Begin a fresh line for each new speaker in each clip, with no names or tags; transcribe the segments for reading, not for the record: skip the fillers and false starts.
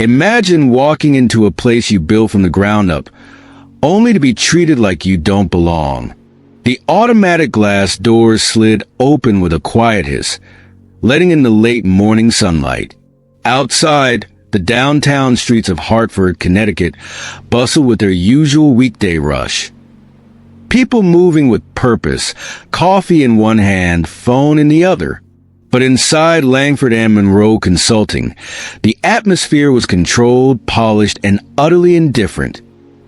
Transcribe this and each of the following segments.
Imagine walking into a place you built from the ground up, only to be treated like you don't belong. The automatic glass doors slid open with a quiet hiss, letting in the late morning sunlight. Outside, the downtown streets of Hartford, Connecticut, bustle with their usual weekday rush. People moving with purpose, coffee in one hand, phone in the other. But inside Langford and Monroe Consulting, the atmosphere was controlled, polished, and utterly indifferent.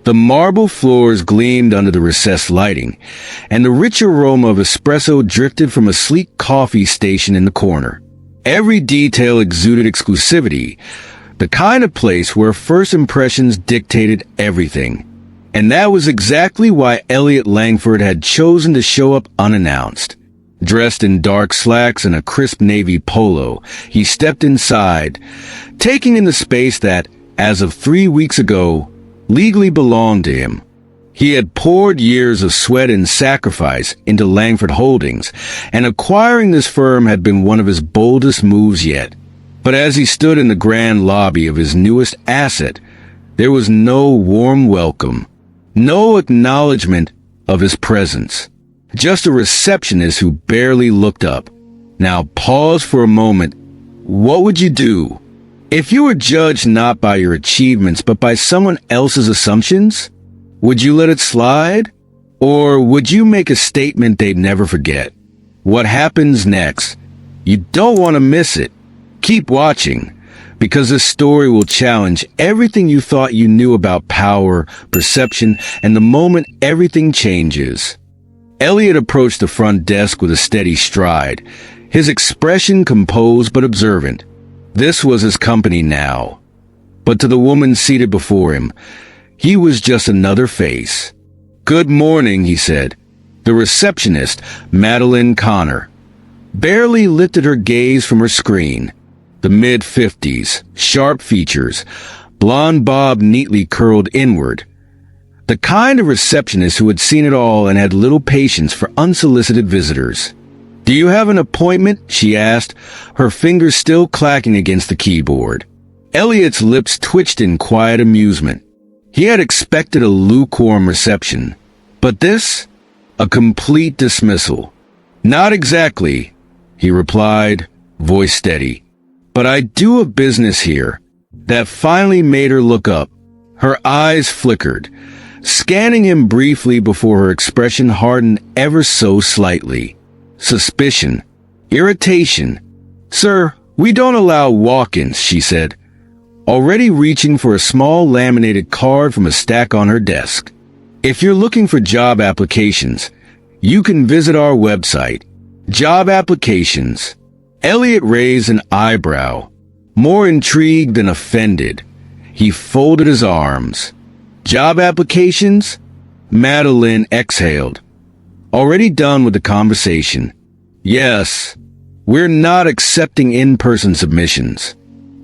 The marble floors gleamed under the recessed lighting, and the rich aroma of espresso drifted from a sleek coffee station in the corner. Every detail exuded exclusivity, the kind of place where first impressions dictated everything. And that was exactly why Elliot Langford had chosen to show up unannounced. Dressed in dark slacks and a crisp navy polo, he stepped inside, taking in the space that, as of 3 weeks ago, legally belonged to him. He had poured years of sweat and sacrifice into Langford Holdings, and acquiring this firm had been one of his boldest moves yet. But as he stood in the grand lobby of his newest asset, there was no warm welcome, no acknowledgement of his presence. Just a receptionist who barely looked up. Now pause for a moment. What would you do? If you were judged not by your achievements but by someone else's assumptions, would you let it slide? Or would you make a statement they'd never forget? What happens next? You don't want to miss it. Keep watching, because this story will challenge everything you thought you knew about power, perception, and the moment everything changes. Elliot approached the front desk with a steady stride, his expression composed but observant. This was his company now. But to the woman seated before him, he was just another face. "Good morning," he said. The receptionist, Madeline Connor, barely lifted her gaze from her screen. The mid-50s, sharp features, blonde bob neatly curled inward. The kind of receptionist who had seen it all and had little patience for unsolicited visitors. "Do you have an appointment?" she asked, her fingers still clacking against the keyboard. Elliot's lips twitched in quiet amusement. He had expected a lukewarm reception. But this? A complete dismissal. "Not exactly," he replied, voice steady. "But I do a business here." That finally made her look up. Her eyes flickered, scanning him briefly before her expression hardened ever so slightly. Suspicion. Irritation. "Sir, we don't allow walk-ins," she said, already reaching for a small laminated card from a stack on her desk. "If you're looking for job applications, you can visit our website." Job applications. Elliot raised an eyebrow, more intrigued than offended. He folded his arms. "Job applications?" Madeline exhaled, already done with the conversation. "Yes, we're not accepting in-person submissions.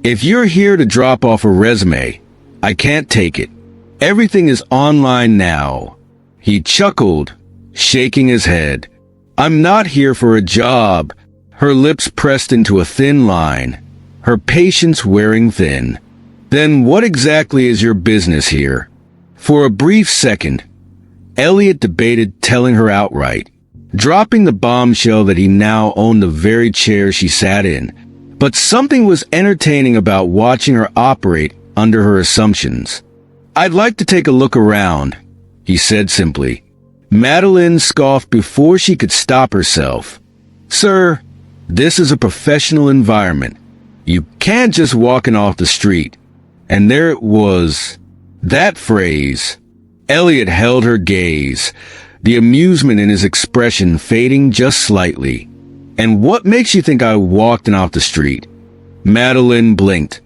If you're here to drop off a resume, I can't take it. Everything is online now." He chuckled, shaking his head. "I'm not here for a job." Her lips pressed into a thin line, her patience wearing thin. "Then what exactly is your business here?" For a brief second, Elliot debated telling her outright, dropping the bombshell that he now owned the very chair she sat in. But something was entertaining about watching her operate under her assumptions. "I'd like to take a look around," he said simply. Madeline scoffed before she could stop herself. "Sir, this is a professional environment. You can't just walk in off the street." And there it was. That phrase. Elliot held her gaze, the amusement in his expression fading just slightly. "And what makes you think I walked in off the street?" Madeline blinked,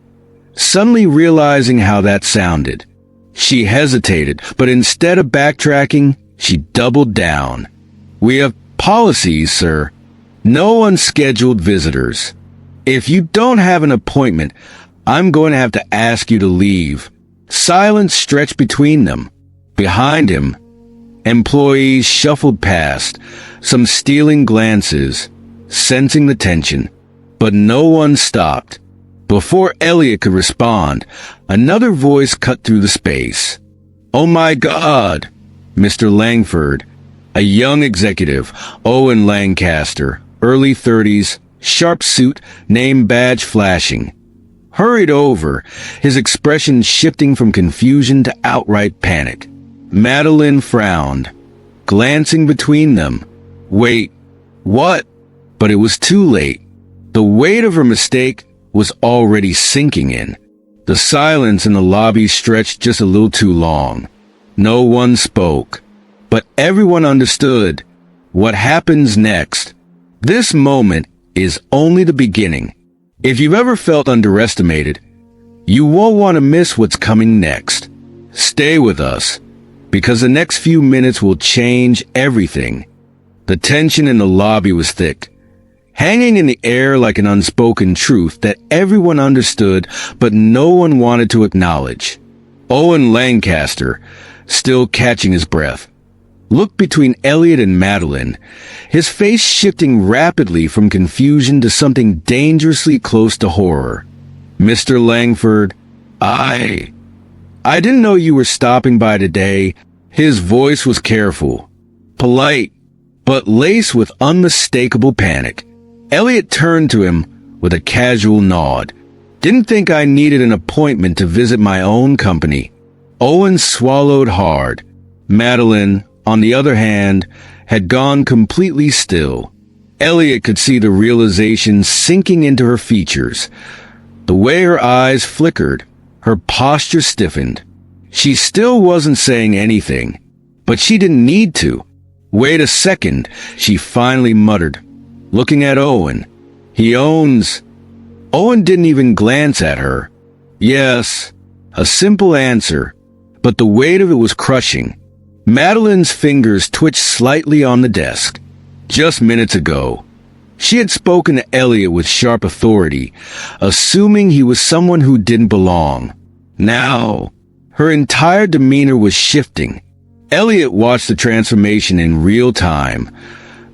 suddenly realizing how that sounded. She hesitated, but instead of backtracking, she doubled down. "We have policies, sir. No unscheduled visitors. If you don't have an appointment, I'm going to have to ask you to leave." Silence stretched between them. Behind him, employees shuffled past, some stealing glances, sensing the tension. But no one stopped. Before Elliot could respond, another voice cut through the space. "Oh my God!" Mr. Langford, a young executive, Owen Lancaster, early 30s, sharp suit, name badge flashing, hurried over, his expression shifting from confusion to outright panic. Madeline frowned, glancing between them. Wait, what? But it was too late. The weight of her mistake was already sinking in. The silence in the lobby stretched just a little too long. No one spoke, but everyone understood what happens next. This moment is only the beginning. If you've ever felt underestimated, you won't want to miss what's coming next. Stay with us, because the next few minutes will change everything. The tension in the lobby was thick, hanging in the air like an unspoken truth that everyone understood but no one wanted to acknowledge. Owen Lancaster, still catching his breath, looked between Elliot and Madeline, his face shifting rapidly from confusion to something dangerously close to horror. "Mr. Langford, I didn't know you were stopping by today." His voice was careful, polite, but laced with unmistakable panic. Elliot turned to him with a casual nod. "Didn't think I needed an appointment to visit my own company." Owen swallowed hard. Madeline, on the other hand, had gone completely still. Elliot could see the realization sinking into her features. The way her eyes flickered, her posture stiffened. She still wasn't saying anything, but she didn't need to. "Wait a second," she finally muttered, looking at Owen. "He owns—" Owen didn't even glance at her. "Yes," a simple answer, but the weight of it was crushing. Madeline's fingers twitched slightly on the desk. Just minutes ago, she had spoken to Elliot with sharp authority, assuming he was someone who didn't belong. Now, her entire demeanor was shifting. Elliot watched the transformation in real time.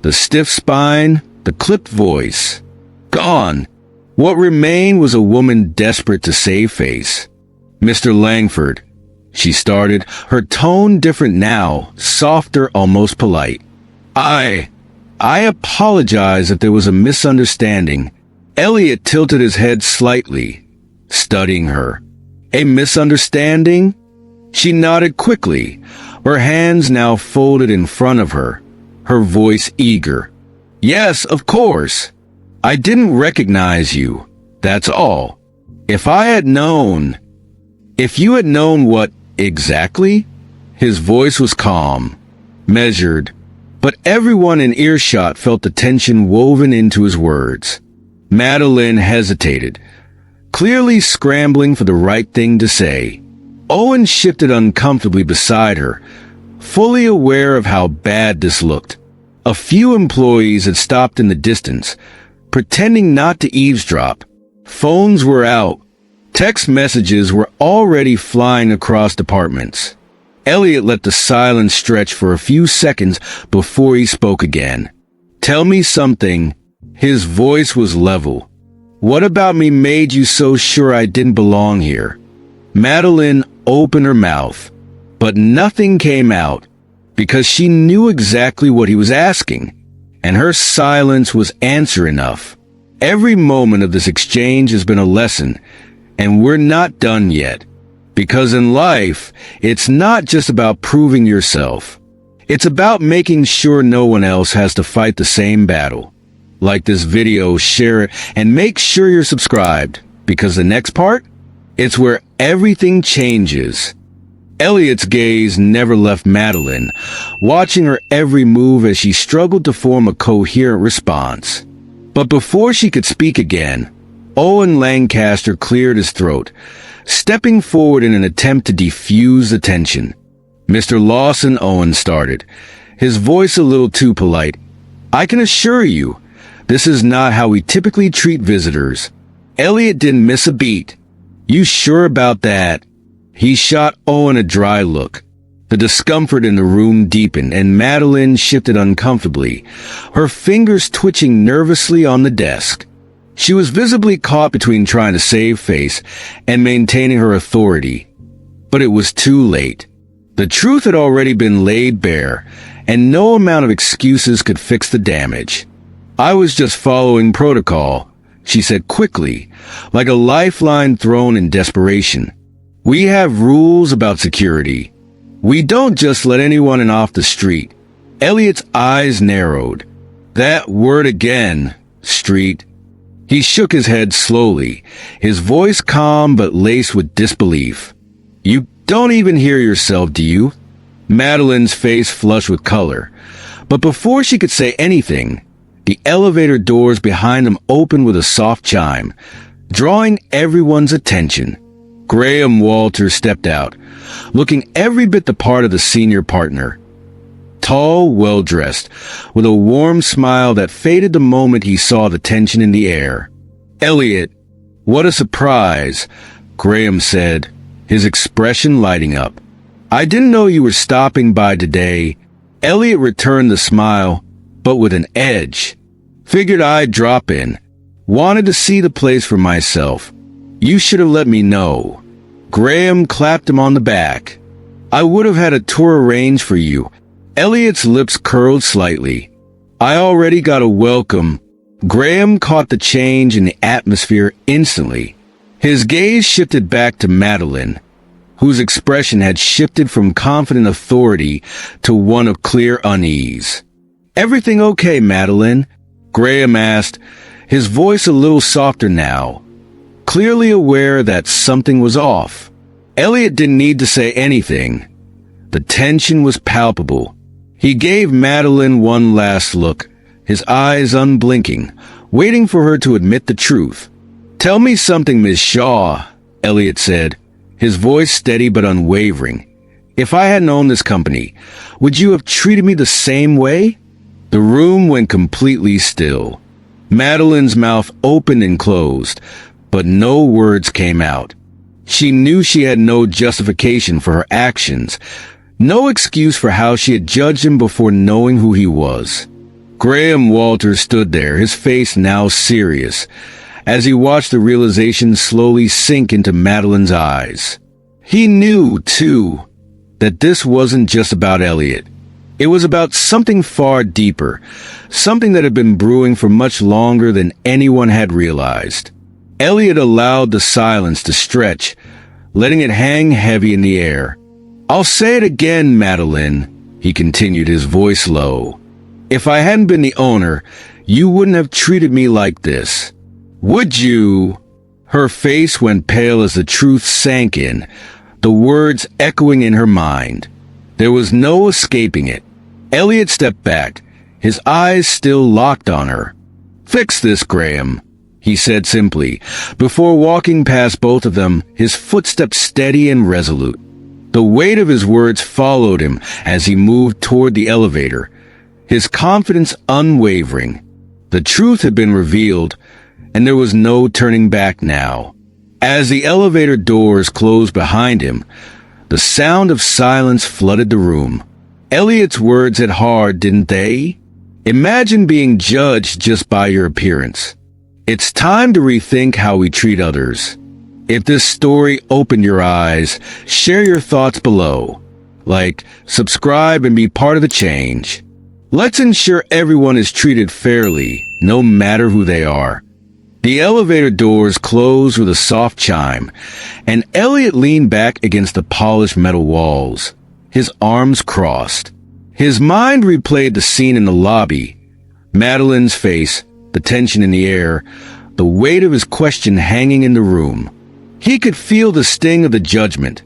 The stiff spine, the clipped voice, gone. What remained was a woman desperate to save face. "Mr. Langford," she started, her tone different now, softer, almost polite. I apologize if there was a misunderstanding." Elliot tilted his head slightly, studying her. "A misunderstanding?" She nodded quickly, her hands now folded in front of her, her voice eager. "Yes, of course. I didn't recognize you, that's all. If you had known what exactly?" His voice was calm, measured, but everyone in earshot felt the tension woven into his words. Madeline hesitated, clearly scrambling for the right thing to say. Owen shifted uncomfortably beside her, fully aware of how bad this looked. A few employees had stopped in the distance, pretending not to eavesdrop. Phones were out. Text messages were already flying across departments. Elliot let the silence stretch for a few seconds before he spoke again. "Tell me something." His voice was level. "What about me made you so sure I didn't belong here?" Madeline opened her mouth, but nothing came out, because she knew exactly what he was asking, and her silence was answer enough. Every moment of this exchange has been a lesson, and we're not done yet. Because in life, it's not just about proving yourself. It's about making sure no one else has to fight the same battle. Like this video, share it, and make sure you're subscribed, because the next part, it's where everything changes. Elliot's gaze never left Madeline, watching her every move as she struggled to form a coherent response. But before she could speak again, Owen Lancaster cleared his throat, stepping forward in an attempt to defuse the tension. "Mr. Lawson," Owen started, his voice a little too polite, "I can assure you, this is not how we typically treat visitors." Elliot didn't miss a beat. "You sure about that?" He shot Owen a dry look. The discomfort in the room deepened, and Madeline shifted uncomfortably, her fingers twitching nervously on the desk. She was visibly caught between trying to save face and maintaining her authority. But it was too late. The truth had already been laid bare, and no amount of excuses could fix the damage. "I was just following protocol," she said quickly, like a lifeline thrown in desperation. "We have rules about security. We don't just let anyone in off the street." Elliot's eyes narrowed. "That word again, street." He shook his head slowly, his voice calm but laced with disbelief. "You don't even hear yourself, do you?" Madeline's face flushed with color. But before she could say anything, the elevator doors behind them opened with a soft chime, drawing everyone's attention. Graham Walters stepped out, looking every bit the part of the senior partner. Tall, well-dressed, with a warm smile that faded the moment he saw the tension in the air. "Elliot, what a surprise," Graham said, his expression lighting up. "I didn't know you were stopping by today." Elliot returned the smile, but with an edge. "Figured I'd drop in. Wanted to see the place for myself. You should have let me know." Graham clapped him on the back. "I would have had a tour arranged for you." Elliot's lips curled slightly. "I already got a welcome." Graham caught the change in the atmosphere instantly. His gaze shifted back to Madeline, whose expression had shifted from confident authority to one of clear unease. "Everything okay, Madeline?" Graham asked, his voice a little softer now, clearly aware that something was off. Elliot didn't need to say anything. The tension was palpable. He gave Madeline one last look, his eyes unblinking, waiting for her to admit the truth. "Tell me something, Miss Shaw," Elliot said, his voice steady but unwavering. "If I hadn't owned this company, would you have treated me the same way?" The room went completely still. Madeline's mouth opened and closed, but no words came out. She knew she had no justification for her actions, no excuse for how she had judged him before knowing who he was. Graham Walters stood there, his face now serious, as he watched the realization slowly sink into Madeline's eyes. He knew, too, that this wasn't just about Elliot. It was about something far deeper, something that had been brewing for much longer than anyone had realized. Elliot allowed the silence to stretch, letting it hang heavy in the air. "I'll say it again, Madeline," he continued, his voice low. "If I hadn't been the owner, you wouldn't have treated me like this. Would you?" Her face went pale as the truth sank in, the words echoing in her mind. There was no escaping it. Elliot stepped back, his eyes still locked on her. "Fix this, Graham," he said simply, before walking past both of them, his footsteps steady and resolute. The weight of his words followed him as he moved toward the elevator, his confidence unwavering. The truth had been revealed, and there was no turning back now. As the elevator doors closed behind him, the sound of silence flooded the room. Elliot's words hit hard, didn't they? Imagine being judged just by your appearance. It's time to rethink how we treat others. If this story opened your eyes, share your thoughts below. Like, subscribe, and be part of the change. Let's ensure everyone is treated fairly, no matter who they are. The elevator doors closed with a soft chime, and Elliot leaned back against the polished metal walls, his arms crossed. His mind replayed the scene in the lobby, Madeline's face, the tension in the air, the weight of his question hanging in the room. He could feel the sting of the judgment,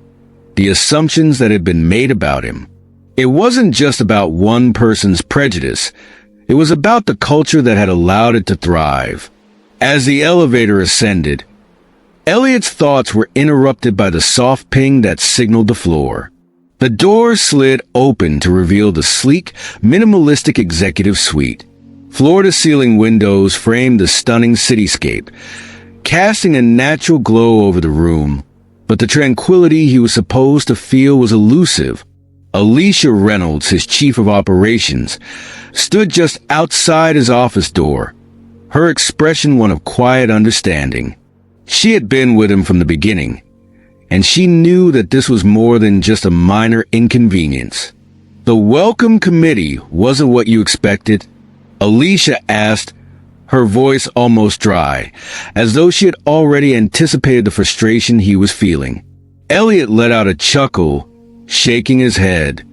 the assumptions that had been made about him. It wasn't just about one person's prejudice. It was about the culture that had allowed it to thrive. As the elevator ascended, Elliot's thoughts were interrupted by the soft ping that signaled the floor. The door slid open to reveal the sleek, minimalistic executive suite. Floor-to-ceiling windows framed the stunning cityscape, casting a natural glow over the room. But the tranquility he was supposed to feel was elusive. Alicia Reynolds, his chief of operations, stood just outside his office door, her expression one of quiet understanding. She had been with him from the beginning, and she knew that this was more than just a minor inconvenience. "The welcome committee wasn't what you expected?" Alicia asked, her voice almost dry, as though she had already anticipated the frustration he was feeling. Elliot let out a chuckle, shaking his head.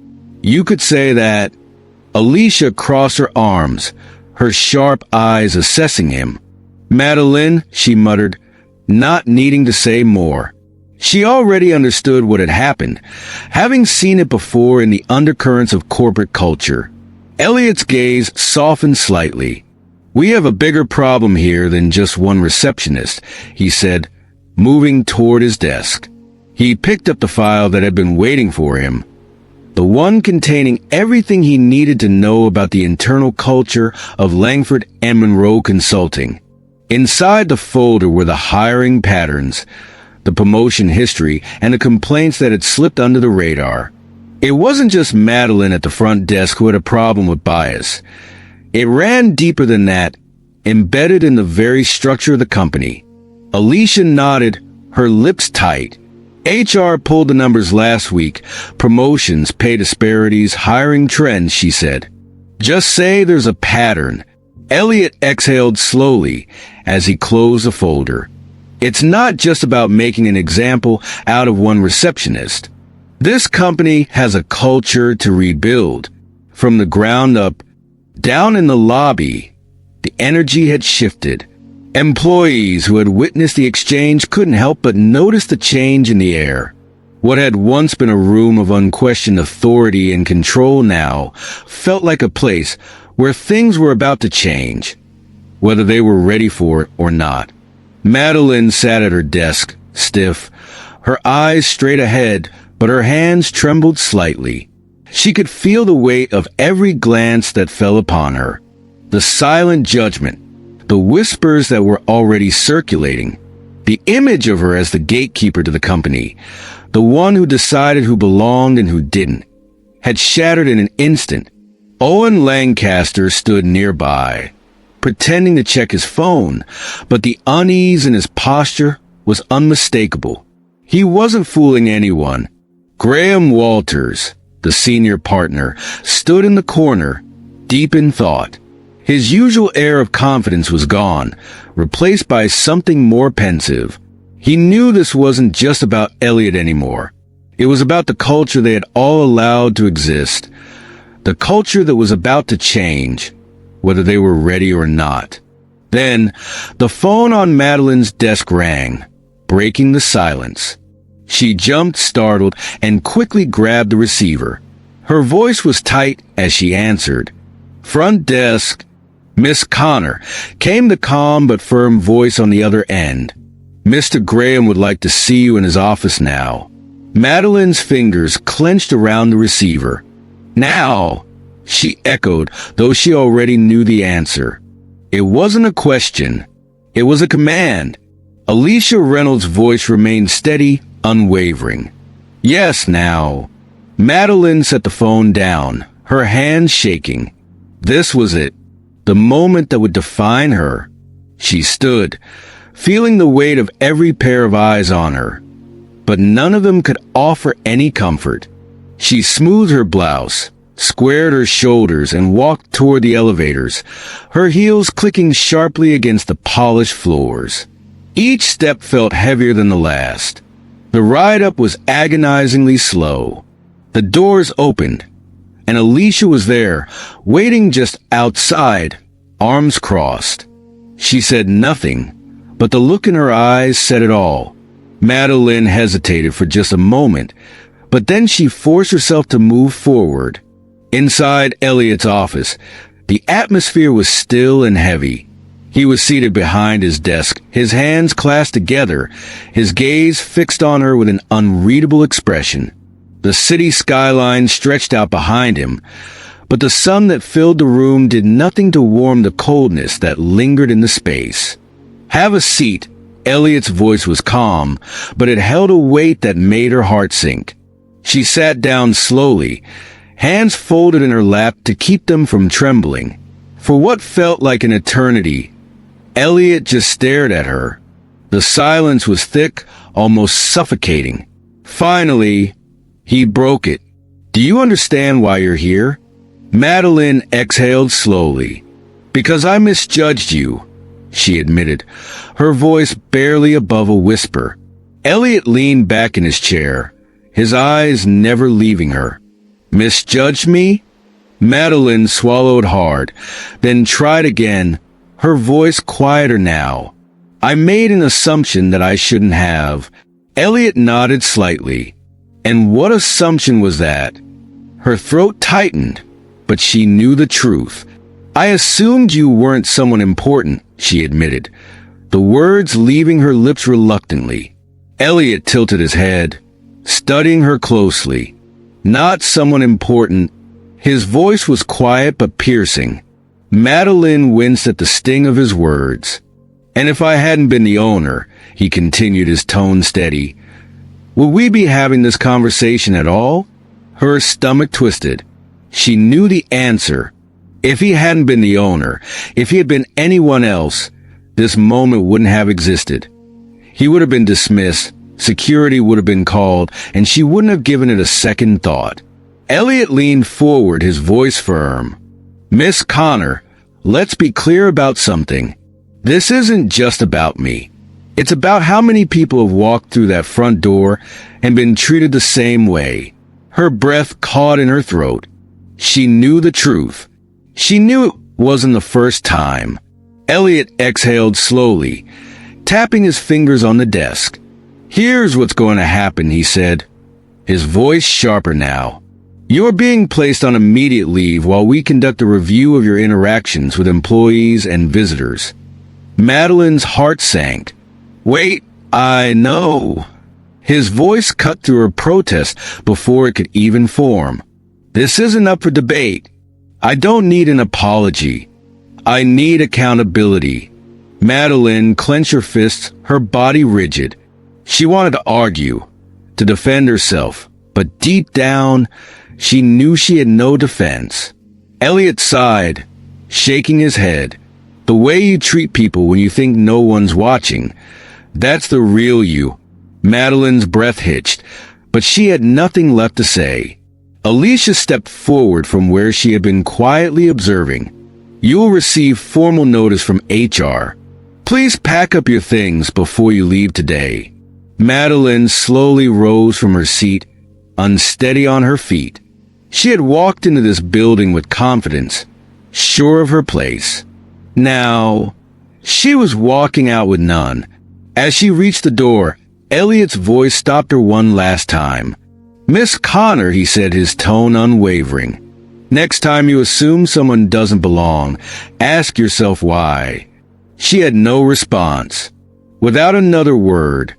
"You could say that." Alicia crossed her arms, her sharp eyes assessing him. "Madeline," she muttered, not needing to say more. She already understood what had happened, having seen it before in the undercurrents of corporate culture. Elliot's gaze softened slightly. "We have a bigger problem here than just one receptionist," he said, moving toward his desk. He picked up the file that had been waiting for him, the one containing everything he needed to know about the internal culture of Langford and Monroe Consulting. Inside the folder were the hiring patterns, the promotion history, and the complaints that had slipped under the radar. It wasn't just Madeline at the front desk who had a problem with bias. It ran deeper than that, embedded in the very structure of the company. Alicia nodded, her lips tight. HR pulled the numbers last week. Promotions, pay disparities, hiring trends, she said. "Just say there's a pattern." Elliot exhaled slowly as he closed the folder. "It's not just about making an example out of one receptionist. This company has a culture to rebuild. From the ground up, down in the lobby, the energy had shifted. Employees who had witnessed the exchange couldn't help but notice the change in the air. What had once been a room of unquestioned authority and control now felt like a place where things were about to change, whether they were ready for it or not. Madeline sat at her desk, stiff, her eyes straight ahead, but her hands trembled slightly. She could feel the weight of every glance that fell upon her, the silent judgment, the whispers that were already circulating, the image of her as the gatekeeper to the company, the one who decided who belonged and who didn't, had shattered in an instant. Owen Lancaster stood nearby, pretending to check his phone, but the unease in his posture was unmistakable. He wasn't fooling anyone. Graham Walters, the senior partner, stood in the corner, deep in thought. His usual air of confidence was gone, replaced by something more pensive. He knew this wasn't just about Elliot anymore. It was about the culture they had all allowed to exist, the culture that was about to change, whether they were ready or not. Then, the phone on Madeline's desk rang, breaking the silence. She jumped, startled, and quickly grabbed the receiver. Her voice was tight as she answered. "Front desk, Miss Connor," came the calm but firm voice on the other end. "Mr. Graham would like to see you in his office now." Madeline's fingers clenched around the receiver. "Now," she echoed, though she already knew the answer. It wasn't a question. It was a command. Alicia Reynolds' voice remained steady, unwavering. "Yes, now." Madeline set the phone down, her hands shaking. This was it, the moment that would define her. She stood, feeling the weight of every pair of eyes on her, but none of them could offer any comfort. She smoothed her blouse, squared her shoulders, and walked toward the elevators, her heels clicking sharply against the polished floors. Each step felt heavier than the last. The ride up was agonizingly slow. The doors opened, and Alicia was there, waiting just outside, arms crossed. She said nothing, but the look in her eyes said it all. Madeline hesitated for just a moment, but then she forced herself to move forward. Inside Elliot's office, the atmosphere was still and heavy. He was seated behind his desk, his hands clasped together, his gaze fixed on her with an unreadable expression. The city skyline stretched out behind him, but the sun that filled the room did nothing to warm the coldness that lingered in the space. "Have a seat." Elliot's voice was calm, but it held a weight that made her heart sink. She sat down slowly, hands folded in her lap to keep them from trembling. For what felt like an eternity, Elliot just stared at her. The silence was thick, almost suffocating. Finally, he broke it. "Do you understand why you're here?" Madeline exhaled slowly. "Because I misjudged you," she admitted, her voice barely above a whisper. Elliot leaned back in his chair, his eyes never leaving her. "Misjudged me?" Madeline swallowed hard, then tried again, her voice quieter now. "I made an assumption that I shouldn't have." Elliot nodded slightly. "And what assumption was that?" Her throat tightened, but she knew the truth. "I assumed you weren't someone important," she admitted, the words leaving her lips reluctantly. Elliot tilted his head, studying her closely. "Not someone important." His voice was quiet but piercing. Madeline winced at the sting of his words. "And if I hadn't been the owner," he continued, his tone steady, "would we be having this conversation at all?" Her stomach twisted. She knew the answer. If he hadn't been the owner, if he had been anyone else, this moment wouldn't have existed. He would have been dismissed, security would have been called, and she wouldn't have given it a second thought. Elliot leaned forward, his voice firm. "Miss Connor, let's be clear about something. This isn't just about me. It's about how many people have walked through that front door and been treated the same way." Her breath caught in her throat. She knew the truth. She knew it wasn't the first time. Elliot exhaled slowly, tapping his fingers on the desk. "Here's what's going to happen," he said, his voice sharper now. "You're being placed on immediate leave while we conduct a review of your interactions with employees and visitors." Madeline's heart sank. "Wait, I know." His voice cut through her protest before it could even form. "This isn't up for debate. I don't need an apology. I need accountability." Madeline clenched her fists, her body rigid. She wanted to argue, to defend herself, but deep down, she knew she had no defense. Elliot sighed, shaking his head. "The way you treat people when you think no one's watching, that's the real you." Madeline's breath hitched, but she had nothing left to say. Alicia stepped forward from where she had been quietly observing. "You'll receive formal notice from HR. Please pack up your things before you leave today." Madeline slowly rose from her seat, unsteady on her feet. She had walked into this building with confidence, sure of her place. Now, she was walking out with none. As she reached the door, Elliot's voice stopped her one last time. "Miss Connor," he said, his tone unwavering. "Next time you assume someone doesn't belong, ask yourself why." She had no response. Without another word,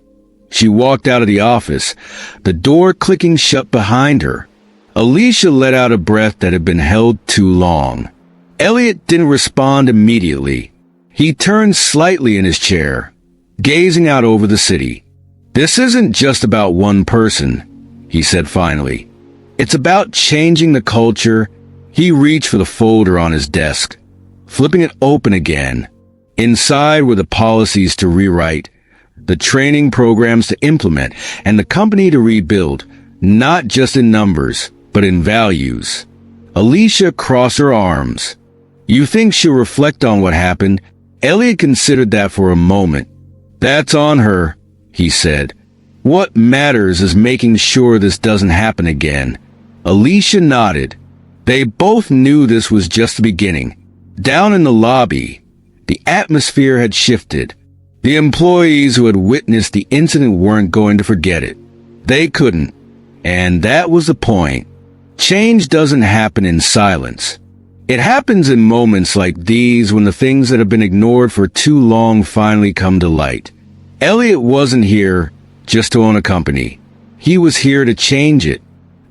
she walked out of the office, the door clicking shut behind her. Alicia let out a breath that had been held too long. Elliot didn't respond immediately. He turned slightly in his chair, gazing out over the city. "This isn't just about one person," he said finally. "It's about changing the culture." He reached for the folder on his desk, flipping it open again. Inside were the policies to rewrite, the training programs to implement, and the company to rebuild, not just in numbers, but in values. Alicia crossed her arms. "You think she'll reflect on what happened?" Elliot considered that for a moment. "That's on her," he said. "What matters is making sure this doesn't happen again." Alicia nodded. They both knew this was just the beginning. Down in the lobby, the atmosphere had shifted. The employees who had witnessed the incident weren't going to forget it. They couldn't. And that was the point. Change doesn't happen in silence. It happens in moments like these when the things that have been ignored for too long finally come to light. Elliot wasn't here just to own a company. He was here to change it.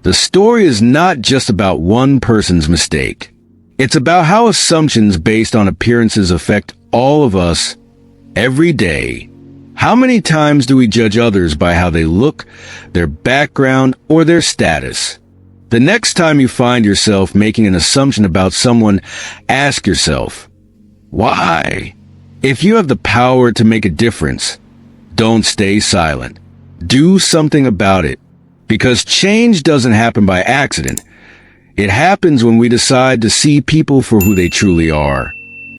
The story is not just about one person's mistake. It's about how assumptions based on appearances affect all of us every day. How many times do we judge others by how they look, their background, or their status? The next time you find yourself making an assumption about someone, ask yourself, why? If you have the power to make a difference, don't stay silent. Do something about it. Because change doesn't happen by accident. It happens when we decide to see people for who they truly are.